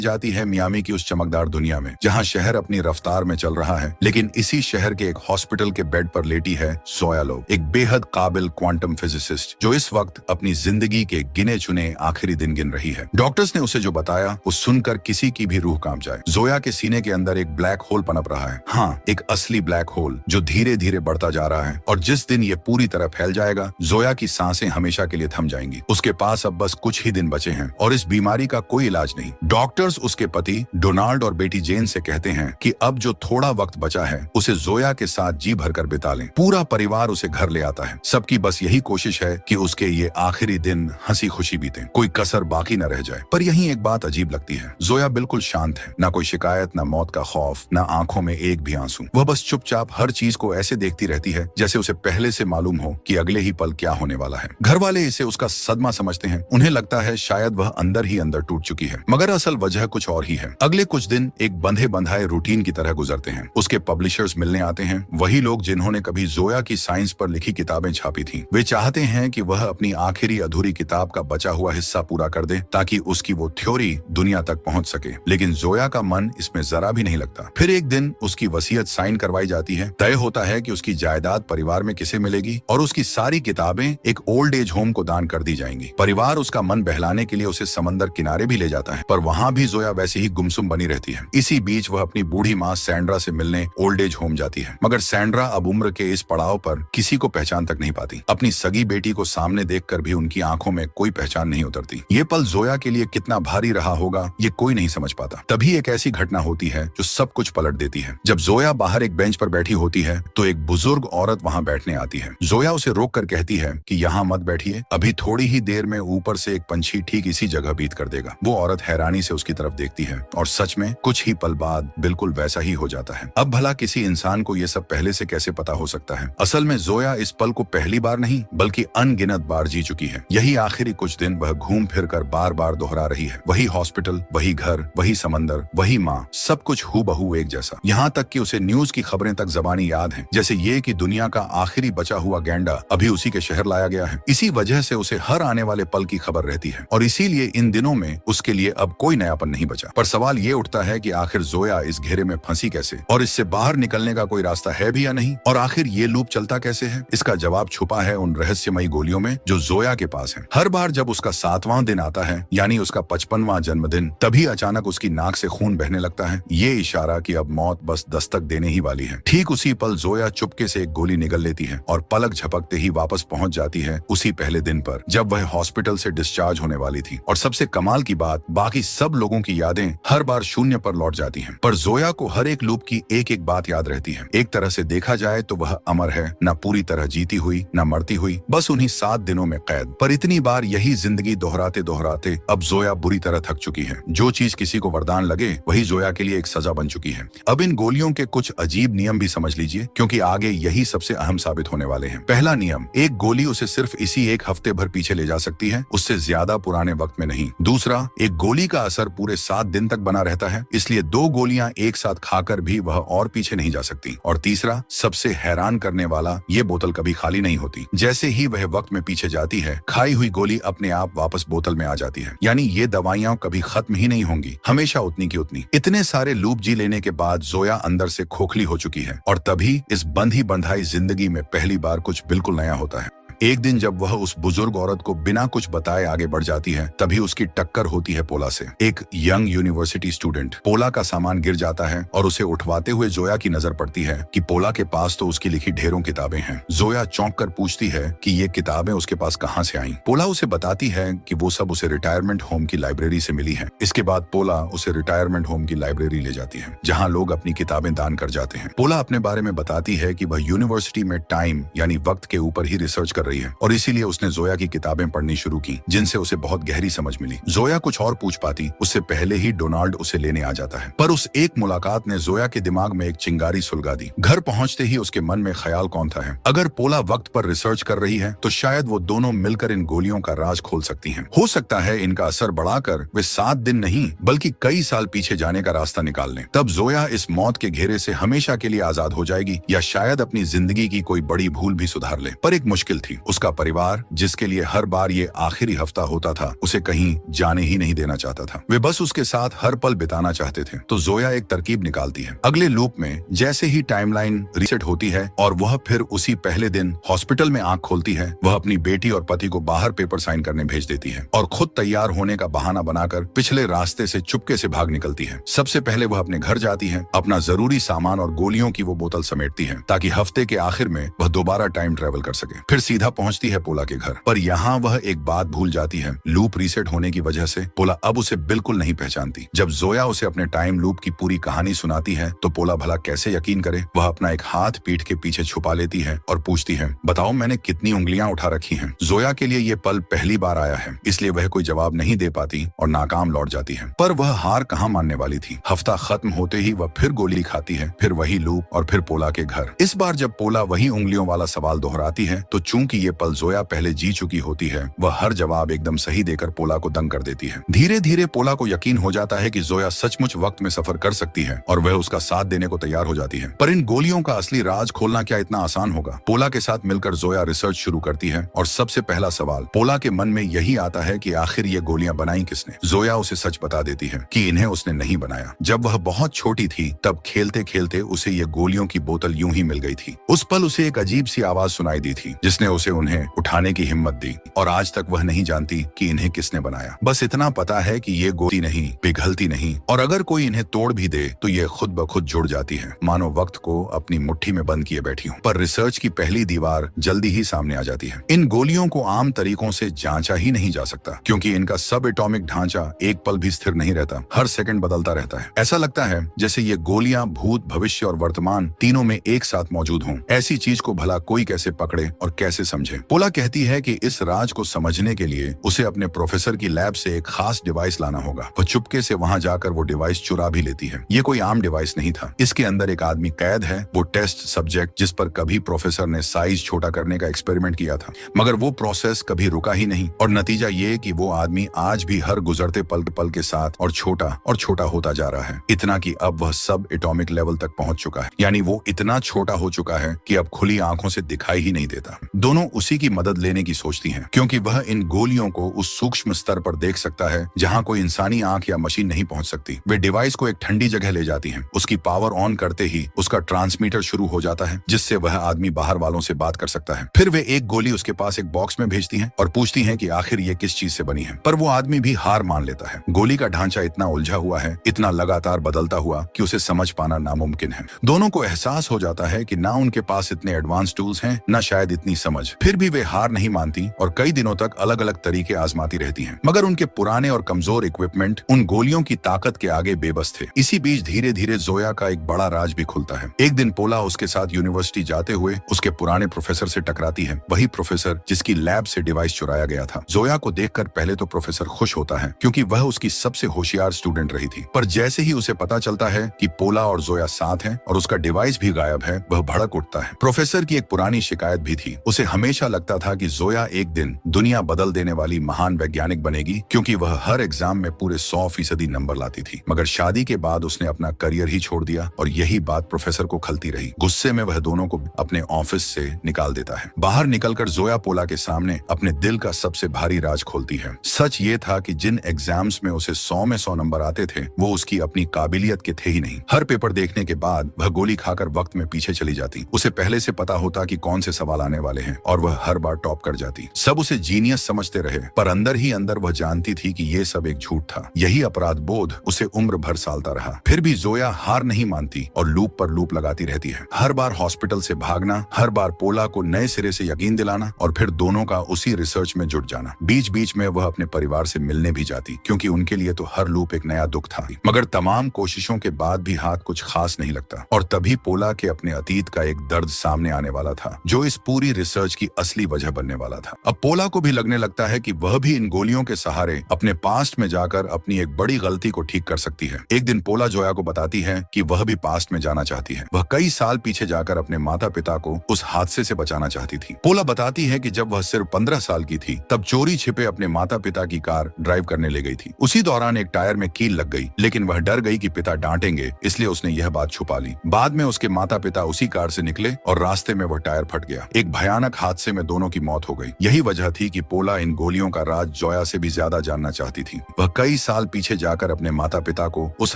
जाती है मियामी की उस चमकदार दुनिया में जहां शहर अपनी रफ्तार में चल रहा है, लेकिन इसी शहर के एक हॉस्पिटल के बेड पर लेटी है जोया लोब, एक बेहद काबिल क्वांटम फिजिसिस्ट जो इस वक्त अपनी जिंदगी के गिने चुने आखिरी दिन गिन रही है। डॉक्टर्स ने उसे जो बताया वो सुनकर किसी की भी रूह कांप जाए। जोया के सीने के अंदर एक ब्लैक होल पनप रहा है, हाँ, एक असली ब्लैक होल जो धीरे धीरे बढ़ता जा रहा है और जिस दिन ये पूरी तरह फैल जाएगा जोया की सांसें हमेशा के लिए थम जाएंगी। उसके पास अब बस कुछ ही दिन बचे हैं और इस बीमारी का कोई इलाज नहीं। डॉक्टर्स उसके पति डोनाल्ड और बेटी जेन से कहते हैं कि अब जो थोड़ा वक्त बचा है उसे जोया के साथ जी भरकर बिता लें। पूरा परिवार उसे घर ले आता है। सबकी बस यही कोशिश है कि उसके ये आखिरी दिन हंसी खुशी बीते, कोई कसर बाकी न रह जाए। पर यही एक बात अजीब लगती है, जोया बिल्कुल शांत है, ना कोई शिकायत, ना मौत का खौफ, ना आंखों में एक भी आंसू। वह बस चुपचाप हर चीज को ऐसे देखती रहती है जैसे उसे पहले से मालूम हो कि अगले ही पल क्या होने वाला है। घर वाले इसे उसका सदमा समझते हैं। उन्हें लगता है शायद वह अंदर ही अंदर टूट चुकी है, मगर असल वजह कुछ और ही है। अगले कुछ दिन एक बंधे बंधाए रूटीन की तरह गुजरते हैं। उसके पब्लिशर्स मिलने आते हैं, वही लोग जिन्होंने कभी जोया की साइंस पर लिखी किताबें छापी थी। वे चाहते हैं कि वह अपनी आखिरी अधूरी किताब का बचा हुआ हिस्सा पूरा कर दे ताकि उसकी वो थ्योरी दुनिया तक पहुंच सके। लेकिन जोया का मन इसमें जरा भी नहीं लगता। फिर एक दिन उसकी वसीयत साइन करवाई जाती है। तय होता है कि उसकी जायदाद परिवार में किसे मिलेगी और उसकी सारी किताबें एक ओल्ड एज होम को दान कर दी जाएंगी। परिवार उसका मन बहलाने के लिए उसे समंदर किनारे भी ले जाता है, पर वहां भी जोया वैसे ही गुमसुम बनी रहती है। इसी बीच वह अपनी बूढ़ी माँ सैंड्रा से मिलने ओल्ड एज होम जाती है, मगर सैंड्रा अब उम्र के इस पड़ाव पर किसी को पहचान तक नहीं पाती। अपनी सगी बेटी को सामने देखकर भी उनकी आंखों में कोई पहचान नहीं उतरती। ये पल जोया के लिए कितना भारी रहा होगा ये कोई नहीं समझ पाता। तभी एक ऐसी घटना होती है जो सब कुछ पलट देती है। जब जोया बाहर एक बेंच पर बैठी होती है तो एक बुजुर्ग औरत वहां बैठने आती है। जोया उसे रोक कर कहती है कि यहाँ मत बैठिए, अभी थोड़ी ही देर में ऊपर से एक पंछी ठीक इसी जगह बीत कर देगा। वो औरत हैरानी से उसकी तरफ देखती है और सच में कुछ ही पल बाद बिल्कुल वैसा ही हो जाता है। अब भला किसी इंसान को ये सब पहले से कैसे पता हो सकता है? असल में जोया इस पल को पहली बार नहीं बल्कि अनगिनत बार जी चुकी है। यही आखिरी कुछ दिन वह घूम फिर कर बार बार दोहरा रही है। वही हॉस्पिटल, वही घर, वही समंदर, वही माँ, सब कुछ हूबहू एक जैसा। यहाँ तक कि उसे न्यूज की खबरें तक ज़बानी याद हैं, जैसे ये कि दुनिया का आखिरी बचा हुआ गैंडा अभी उसी के शहर लाया गया है। इसी वजह से उसे हर आने वाले पल की खबर रहती है और इसीलिए इन दिनों में उसके लिए अब कोई नयापन नहीं बचा। पर सवाल ये उठता है कि आखिर जोया इस घेरे में फंसी कैसे और इससे बाहर निकलने का कोई रास्ता है भी या नहीं, और आखिर ये लूप चलता कैसे है? इसका जवाब छुपा है उन रहस्यमयी गोलियों में जो जोया के पास है। हर बार जब उसका 7वां दिन आता है, यानी उसका 55वां जन्मदिन, तभी अचानक उसकी नाक से खून बहने लगता है। ये इशारा कि अब मौत बस दस्तक देने ही वाली है। ठीक उसी पल जोया चुपके से एक गोली निगल लेती है और पलक झपकते ही वापस पहुंच जाती है उसी पहले दिन पर जब वह हॉस्पिटल से डिस्चार्ज होने वाली थी। और सबसे कमाल की बात, बाकी सब लोगों की यादें हर बार शून्य पर लौट जाती हैं, पर जोया को हर एक लूप की एक एक बात याद रहती है। एक तरह से देखा जाए तो वह अमर है, न पूरी तरह जीती हुई न मरती हुई, बस उन्हीं 7 दिनों में कैद। पर इतनी बार यही जिंदगी दोहराते दोहराते अब जोया बुरी तरह थक चुकी है। जो चीज किसी को वरदान लगे वही जोया के लिए एक सजा बन चुकी है। अब इन गोलियों के कुछ अजीब नियम भी समझ लीजिए, क्योंकि आगे यही सबसे अहम साबित होने वाले हैं। पहला नियम, एक गोली उसे सिर्फ इसी एक हफ्ते भर पीछे ले जा सकती है, उससे ज्यादा पुराने वक्त में नहीं। दूसरा, एक गोली का असर पूरे 7 दिन तक बना रहता है, इसलिए 2 गोलियां एक साथ खाकर भी वह और पीछे नहीं जा सकती। और तीसरा, सबसे हैरान करने वाला, ये बोतल कभी खाली नहीं होती। जैसे ही वह वक्त में पीछे जाती है, खाई हुई गोली अपने आप वापस बोतल में आ जाती है। यानी ये दवाइयां कभी खत्म ही नहीं होंगी, हमेशा उतनी की उतनी। इतने सारे लूप जी लेने के बाद जोया अंदर से खोखली हो चुकी है और तभी इस बंधी बंधाई जिंदगी में पहली बार कुछ बिल्कुल नया होता है। एक दिन जब वह उस बुजुर्ग औरत को बिना कुछ बताए आगे बढ़ जाती है, तभी उसकी टक्कर होती है पोला से, एक यंग यूनिवर्सिटी स्टूडेंट। पोला का सामान गिर जाता है और उसे उठवाते हुए जोया की नजर पड़ती है कि पोला के पास तो उसकी लिखी ढेरों किताबें हैं। जोया चौंक कर पूछती है कि ये किताबें उसके पास कहाँ से आईं। पोला उसे बताती है कि वो सब उसे रिटायरमेंट होम की लाइब्रेरी से मिली है। इसके बाद पोला उसे रिटायरमेंट होम की लाइब्रेरी ले जाती है जहाँ लोग अपनी किताबें दान कर जाते हैं। पोला अपने बारे में बताती है कि वह यूनिवर्सिटी में टाइम यानी वक्त के ऊपर ही रिसर्च कर रही है और इसीलिए उसने जोया की किताबें पढ़नी शुरू की, जिनसे उसे बहुत गहरी समझ मिली। जोया कुछ और पूछ पाती उससे पहले ही डोनाल्ड उसे लेने आ जाता है, पर उस एक मुलाकात ने जोया के दिमाग में एक चिंगारी सुलगा दी। घर पहुंचते ही उसके मन में ख्याल कौन था है, अगर पोला वक्त पर रिसर्च कर रही है तो शायद वो दोनों मिलकर इन गोलियों का राज खोल सकती हैं। हो सकता है इनका असर बढ़ाकर वे 7 दिन नहीं बल्कि कई साल पीछे जाने का रास्ता निकाल लें। तब जोया इस मौत के घेरे से हमेशा के लिए आजाद हो जाएगी या शायद अपनी जिंदगी की कोई बड़ी भूल भी सुधार ले। पर एक मुश्किल थी, उसका परिवार, जिसके लिए हर बार ये आखिरी हफ्ता होता था, उसे कहीं जाने ही नहीं देना चाहता था। वे बस उसके साथ हर पल बिताना चाहते थे। तो जोया एक तरकीब निकालती है। अगले लूप में जैसे ही टाइमलाइन रीसेट होती है और वह फिर उसी पहले दिन हॉस्पिटल में आंख खोलती है, वह अपनी बेटी और पति को बाहर पेपर साइन करने भेज देती है और खुद तैयार होने का बहाना बनाकर पिछले रास्ते से चुपके से भाग निकलती है। सबसे पहले वह अपने घर जाती है, अपना जरूरी सामान और गोलियों की वो बोतल समेटती है ताकि हफ्ते के आखिर में वह दोबारा टाइम ट्रेवल कर सके। फिर सीधा पहुंचती है पोला के घर। पर यहाँ वह एक बात भूल जाती है। लूप रीसेट होने की वजह से पोला अब उसे बिल्कुल नहीं पहचानती। जब जोया उसे अपने टाइम लूप की पूरी कहानी सुनाती है तो पोला भला कैसे यकीन करे। वह अपना एक हाथ पीठ के पीछे छुपा लेती है और पूछती है, बताओ मैंने कितनी उंगलियां उठा रखी हैं। जोया के लिए ये पल पहली बार आया है, इसलिए वह कोई जवाब नहीं दे पाती और नाकाम लौट जाती है। पर वह हार कहाँ मानने वाली थी। हफ्ता खत्म होते ही वह फिर गोली खाती है, फिर वही लूप और फिर पोला के घर। इस बार जब पोला वही उंगलियों वाला सवाल दोहराती है तो चूंकि ये पल जोया पहले जी चुकी होती है, वह हर जवाब एकदम सही देकर पोला को दंग कर देती है। धीरे धीरे पोला को यकीन हो जाता है कि जोया सचमुच वक्त में सफर कर सकती है और वह उसका साथ देने को तैयार हो जाती है। पर इन गोलियों का असली राज खोलना क्या इतना आसान होगा। पोला के साथ मिलकर जोया रिसर्च शुरू करती है और सबसे पहला सवाल पोला के मन में यही आता है कि आखिर ये गोलियां बनाई किसने। जोया उसे सच बता देती है कि इन्हें उसने नहीं बनाया। जब वह बहुत छोटी थी तब खेलते खेलते उसे ये गोलियों की बोतल यूं ही मिल गई थी। उस पल उसे एक अजीब सी आवाज सुनाई दी थी जिसने उसे उन्हें उठाने की हिम्मत दी और आज तक वह नहीं जानती कि इन्हें किसने बनाया। बस इतना पता है कि ये गोली नहीं, पिघलती नहीं और अगर कोई इन्हें तोड़ भी दे तो ये खुद ब खुद जुड़ जाती है, मानो वक्त को अपनी मुट्ठी में बंद किए बैठी हूँ। पर रिसर्च की पहली दीवार जल्दी ही सामने आ जाती है। इन गोलियों को आम तरीकों से जांचा ही नहीं जा सकता क्योंकि इनका सब एटॉमिक ढांचा एक पल भी स्थिर नहीं रहता, हर सेकंड बदलता रहता है। ऐसा लगता है जैसे ये गोलियां भूत, भविष्य और वर्तमान तीनों में एक साथ मौजूद हों। ऐसी चीज को भला कोई कैसे पकड़े और कैसे समझे। पोला कहती है कि इस राज को समझने के लिए उसे अपने प्रोफेसर की लैब से एक खास डिवाइस लाना होगा। वह चुपके से वहां जाकर वो डिवाइस चुरा भी लेती है। ये कोई आम डिवाइस नहीं था, इसके अंदर एक आदमी कैद है, वो टेस्ट सब्जेक्ट जिस पर कभी प्रोफेसर ने साइज छोटा करने का एक्सपेरिमेंट किया था। मगर वो प्रोसेस कभी रुका ही नहीं और नतीजा ये कि वो आदमी आज भी हर गुजरते पल के साथ और छोटा होता जा रहा है। इतना कि अब वह सब एटॉमिक लेवल तक पहुंच चुका है, यानी वो इतना छोटा हो चुका है कि अब खुली आंखों से दिखाई ही नहीं देता। दोनों उसी की मदद लेने की सोचती हैं क्योंकि वह इन गोलियों को उस सूक्ष्म स्तर पर देख सकता है जहां कोई इंसानी आंख या मशीन नहीं पहुंच सकती। वे डिवाइस को एक ठंडी जगह ले जाती हैं। उसकी पावर ऑन करते ही उसका ट्रांसमीटर शुरू हो जाता है जिससे वह आदमी बाहर वालों से बात कर सकता है। फिर वे एक गोली उसके पास एक बॉक्स में भेजती हैं और पूछती हैं कि आखिर ये किस चीज से बनी है। पर वो आदमी भी हार मान लेता है। गोली का ढांचा इतना उलझा हुआ है, इतना लगातार बदलता हुआ कि उसे समझ पाना नामुमकिन है। दोनों को एहसास हो जाता है कि ना उनके पास इतने एडवांस टूल्स हैं, ना शायद इतनी समझ। फिर भी वे हार नहीं मानती और कई दिनों तक अलग अलग तरीके आजमाती रहती हैं। मगर उनके पुराने और कमजोर इक्विपमेंट उन गोलियों की ताकत के आगे बेबस थे। इसी बीच धीरे धीरे जोया का एक बड़ा राज भी खुलता है। एक दिन पोला उसके साथ यूनिवर्सिटी जाते हुए उसके पुराने प्रोफेसर से टकराती है, वही प्रोफेसर जिसकी लैब से डिवाइस चुराया गया था। जोया को देखकर पहले तो प्रोफेसर खुश होता है क्योंकि वह उसकी सबसे होशियार स्टूडेंट रही थी। पर जैसे ही उसे पता चलता है कि पोला और जोया साथ हैं और उसका डिवाइस भी गायब है, वह भड़क उठता है। प्रोफेसर की एक पुरानी शिकायत भी थी। उसे हमेशा लगता था कि जोया एक दिन दुनिया बदल देने वाली महान वैज्ञानिक बनेगी क्योंकि वह हर एग्जाम में पूरे 100% नंबर लाती थी। मगर शादी के बाद उसने अपना करियर ही छोड़ दिया और यही बात प्रोफेसर को खलती रही। गुस्से में वह दोनों को अपने ऑफिस से निकाल देता है। बाहर निकलकर जोया पोला के सामने अपने दिल का सबसे भारी राज खोलती है। सच ये था कि जिन एग्जाम्स में उसे 100 में 100 नंबर आते थे वो उसकी अपनी काबिलियत के थे ही नहीं। हर पेपर देखने के बाद वह गोली खाकर वक्त में पीछे चली जाती। उसे पहले से पता होता कि कौन से सवाल आने वाले हैं और वह हर बार टॉप कर जाती। सब उसे जीनियस समझते रहे पर अंदर ही अंदर वह जानती थी कि ये सब एक झूठ था। यही अपराध बोध उसे उम्र भर सालता रहा। फिर भी जोया हार नहीं मानती और लूप पर लूप लगाती रहती है। हर बार हॉस्पिटल से भागना, हर बार पोला को नए सिरे से यकीन दिलाना और फिर दोनों का उसी रिसर्च में जुट जाना। बीच बीच में वह अपने परिवार से मिलने भी जाती क्योंकि उनके लिए तो हर लूप एक नया दुख था। मगर तमाम कोशिशों के बाद भी हाथ कुछ खास नहीं लगता और तभी पोला के अपने अतीत का एक दर्द सामने आने वाला था जो इस पूरी रिसर्च की असली वजह बनने वाला था। अब पोला को भी लगने लगता है कि वह भी इन गोलियों के सहारे अपने पास्ट में जाकर अपनी एक बड़ी गलती को ठीक कर सकती है। एक दिन पोला जोया को बताती है कि वह भी पास्ट में जाना चाहती है। वह कई साल पीछे जाकर अपने माता पिता को उस हादसे से बचाना चाहती थी। पोला बताती है कि जब वह सिर्फ 15 साल की थी तब चोरी छिपे अपने माता पिता की कार ड्राइव करने ले गई थी। उसी दौरान एक टायर में कील लग गई लेकिन वह डर गई कि पिता डांटेंगे, इसलिए उसने यह बात छुपा ली। बाद में उसके माता पिता उसी कार से निकले और रास्ते में वह टायर फट गया। एक भयानक हादसे में दोनों की मौत हो गई। यही वजह थी कि पोला इन गोलियों का राज जोया से भी ज्यादा जानना चाहती थी। वह कई साल पीछे जाकर अपने माता पिता को उस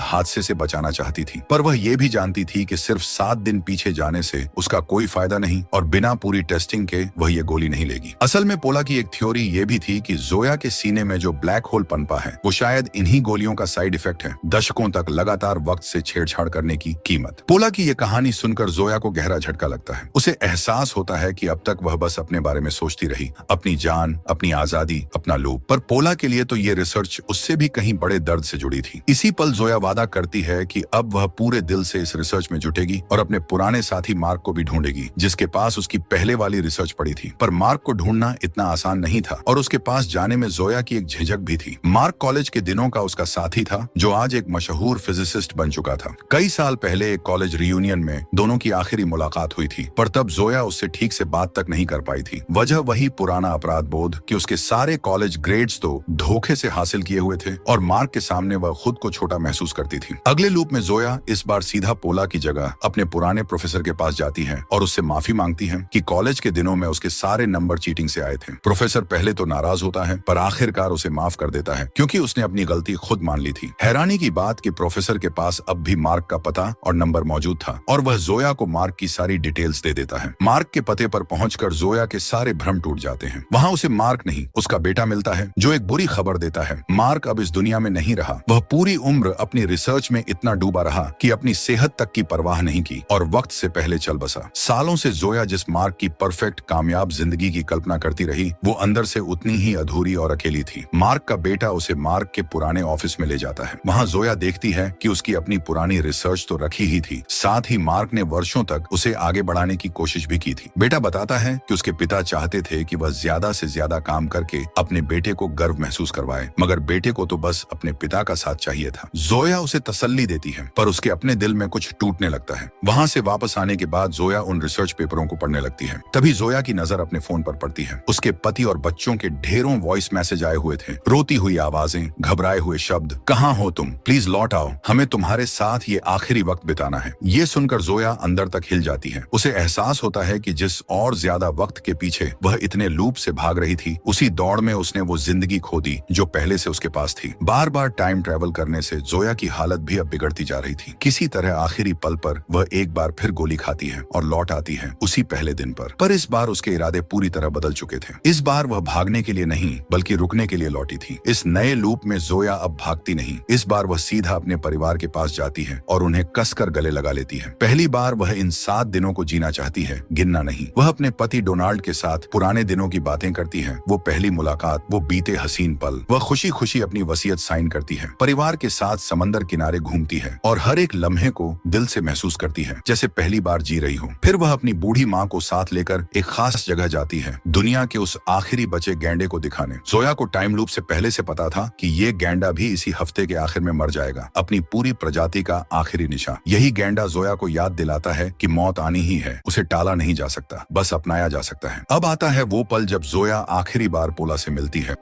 हादसे से बचाना चाहती थी, पर वह ये भी जानती थी कि सिर्फ 7 दिन पीछे जाने से उसका कोई फायदा नहीं और बिना पूरी टेस्टिंग के वह ये गोली नहीं लेगी। असल में पोला की एक थ्योरी ये भी थी कि जोया के सीने में जो ब्लैक होल पनपा है वो शायद इन्हीं गोलियों का साइड इफेक्ट है, दशकों तक लगातार वक्त से छेड़छाड़ करने की कीमत। पोला की ये कहानी सुनकर जोया को गहरा झटका लगता है। उसे एहसास होता है कि अब तक वह बस अपने बारे में सोचती रही, अपनी जान, अपनी आजादी, अपना लोभ। पर पोला के लिए तो ये रिसर्च उससे भी कहीं बड़े दर्द से जुड़ी थी। इसी पल जोया वादा करती है कि अब वह पूरे दिल से इस रिसर्च में जुटेगी और अपने पुराने साथी मार्क को भी ढूंढेगी, जिसके पास उसकी पहले वाली रिसर्च पड़ी थी। पर मार्क को ढूंढना इतना आसान नहीं था और उसके पास जाने में जोया की एक झिझक भी थी। मार्क कॉलेज के दिनों का उसका साथी था, जो आज एक मशहूर फिजिसिस्ट बन चुका था। कई साल पहले एक कॉलेज रियूनियन में दोनों की आखिरी मुलाकात हुई थी, पर तब जोया उससे ठीक से बात तक नहीं कर पाई थी। वजह वही पुराना अपराध बोध कि उसके सारे कॉलेज ग्रेड्स तो धोखे से हासिल किए हुए थे और मार्क के सामने वह खुद को छोटा महसूस करती थी। अगले लूप में जोया इस बार सीधा पोला की जगह अपने पुराने प्रोफेसर के पास जाती है और उससे माफी मांगती है कि कॉलेज के दिनों में उसके सारे नंबर चीटिंग से आए थे। प्रोफेसर पहले तो नाराज होता है, पर आखिरकार उसे माफ कर देता है क्योंकि उसने अपनी गलती खुद मान ली थी। हैरानी की बात कि प्रोफेसर के पास अब भी मार्क का पता और नंबर मौजूद था और वह जोया को मार्क की सारी डिटेल्स दे देता है। मार्क के पते पर पहुंचकर जोया के सारे भ्रम टूट जाते हैं। वहां उसे मार्क नहीं, उसका बेटा मिलता है, जो एक बुरी खबर देता है। मार्क अब इस दुनिया में नहीं रहा। वह पूरी उम्र अपनी रिसर्च में इतना डूबा रहा कि अपनी सेहत तक की परवाह नहीं की और वक्त से पहले चल बसा। सालों से जोया जिस मार्क की परफेक्ट कामयाब जिंदगी की कल्पना करती रही, वो अंदर से उतनी ही अधूरी और अकेली थी। मार्क का बेटा उसे मार्क के पुराने ऑफिस में ले जाता है। वहां जोया देखती है कि उसकी अपनी पुरानी रिसर्च तो रखी ही थी, साथ ही मार्क ने वर्षों तक उसे आगे बढ़ाने की कोशिश भी की थी। बेटा बताता है कि उसके पिता चाहते थे कि वह ज्यादा से ज्यादा काम करके अपने बेटे को गर्व महसूस करवाए, मगर बेटे को तो बस अपने पिता का साथ चाहिए था। जोया उसे तसल्ली देती है, पर उसके अपने दिल में कुछ टूटने लगता है। वहां से वापस आने के बाद जोया उन रिसर्च पेपरों को पढ़ने लगती है। तभी जोया की नजर अपने फोन पर पड़ती है। उसके पति और बच्चों के ढेरों वॉइस मैसेज आए हुए थे, रोती हुई आवाजें, घबराए हुए शब्द, कहाँ हो तुम, प्लीज लौट आओ, हमें तुम्हारे साथ ये आखिरी वक्त बिताना है। ये सुनकर जोया अंदर तक हिल जाती है। उसे एहसास होता है कि जिस और ज्यादा वक्त के पीछे वह इतने लूप से भाग रही थी, उसी दौड़ में उसने वो जिंदगी खो दी जो पहले से उसके पास थी। बार बार टाइम ट्रेवल करने से जोया की हालत भी अब बिगड़ती जा रही थी। किसी तरह आखिरी पल पर वह एक बार फिर गोली खाती है और लौट आती है उसी पहले दिन पर इस बार उसके इरादे पूरी तरह बदल चुके थे। इस बार वह भागने के लिए नहीं बल्कि रुकने के लिए लौटी थी। इस नए लूप में जोया अब भागती नहीं, इस बार वह सीधा अपने परिवार के पास जाती है और उन्हें कसकर गले लगा लेती है। पहली बार वह इन 7 दिनों को जीना चाहती है, गिनना नहीं। वह अपने पति डोनाल्ड के साथ पुराने दिनों की बातें करती है, वो पहली मुलाकात, वो बीते हसीन पल। वह खुशी खुशी अपनी वसीयत साइन करती है, परिवार के साथ समंदर किनारे घूमती है और हर एक लम्हे को दिल से महसूस करती है जैसे पहली बार जी रही हो। फिर वह अपनी बूढ़ी माँ को साथ लेकर एक खास जगह जाती है, दुनिया के उस आखिरी बचे गैंडे को दिखाने। जोया को टाइम लूप से पहले से पता था कि ये गैंडा भी इसी हफ्ते के आखिर में मर जाएगा, अपनी पूरी प्रजाति का आखिरी निशा। यही गैंडा जोया को याद दिलाता है कि मौत आनी ही है, उसे टाला नहीं जा सकता, बस अपनाया जा सकता है। अब आता है वो पल जब जोया आखिरी बार पोला से मिलती है,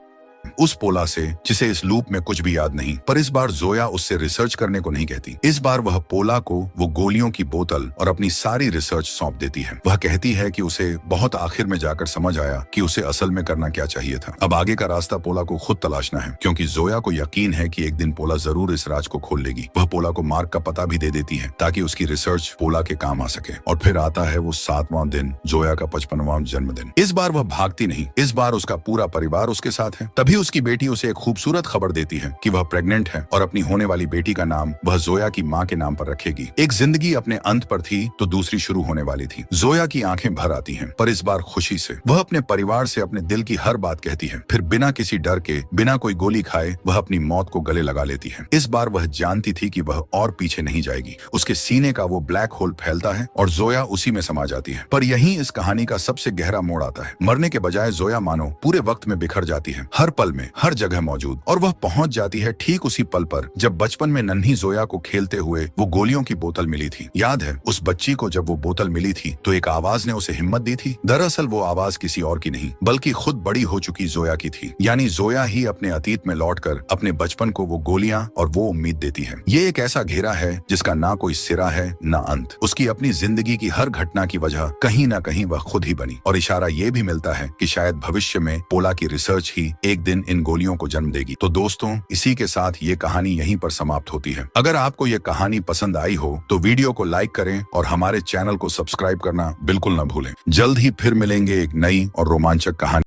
उस पोला से जिसे इस लूप में कुछ भी याद नहीं। पर इस बार जोया उससे रिसर्च करने को नहीं कहती। इस बार वह पोला को वो गोलियों की बोतल और अपनी सारी रिसर्च सौंप देती है। वह कहती है कि उसे बहुत आखिर में जाकर समझ आया कि उसे असल में करना क्या चाहिए था। अब आगे का रास्ता पोला को खुद तलाशना है, क्योंकि जोया को यकीन है कि एक दिन पोला जरूर इस राज को खोल लेगी। वह पोला को मार्क का पता भी दे देती है ताकि उसकी रिसर्च पोला के काम आ सके। और फिर आता है वो 7वां दिन, जोया का 55वां जन्मदिन। इस बार वह भागती नहीं, इस बार उसका पूरा परिवार उसके साथ है। तभी उसकी बेटी उसे एक खूबसूरत खबर देती है कि वह प्रेग्नेंट है और अपनी होने वाली बेटी का नाम वह जोया की माँ के नाम पर रखेगी। एक जिंदगी अपने अंत पर थी तो दूसरी शुरू होने वाली थी। जोया की आंखें भर आती हैं, पर इस बार खुशी से। वह अपने परिवार से अपने दिल की हर बात कहती है, फिर बिना किसी डर के, बिना कोई गोली खाए वह अपनी मौत को गले लगा लेती है। इस बार वह जानती थी कि वह और पीछे नहीं जाएगी। उसके सीने का वो ब्लैक होल फैलता है और जोया उसी में समा जाती है। पर यहीं इस कहानी का सबसे गहरा मोड़ आता है। मरने के बजाय जोया मानो पूरे वक्त में बिखर जाती है। हर पल में हर जगह मौजूद, और वह पहुंच जाती है ठीक उसी पल पर जब बचपन में नन्ही जोया को खेलते हुए वो गोलियों की बोतल मिली थी। याद है उस बच्ची को जब वो बोतल मिली थी तो एक आवाज ने उसे हिम्मत दी थी। दरअसल वो आवाज किसी और की नहीं बल्कि खुद बड़ी हो चुकी जोया की थी। यानी जोया ही अपने अतीत में लौटकर अपने बचपन को वो गोलियां और वो उम्मीद देती है। ये एक ऐसा घेरा है जिसका ना कोई सिरा है ना अंत। उसकी अपनी जिंदगी की हर घटना की वजह कहीं ना कहीं वह खुद ही बनी, और इशारा ये भी मिलता है कि शायद भविष्य में पोला की रिसर्च ही एक दिन इन गोलियों को जन्म देगी। तो दोस्तों, इसी के साथ ये कहानी यहीं पर समाप्त होती है। अगर आपको ये कहानी पसंद आई हो तो वीडियो को लाइक करें और हमारे चैनल को सब्सक्राइब करना बिल्कुल न भूलें। जल्द ही फिर मिलेंगे एक नई और रोमांचक कहानी।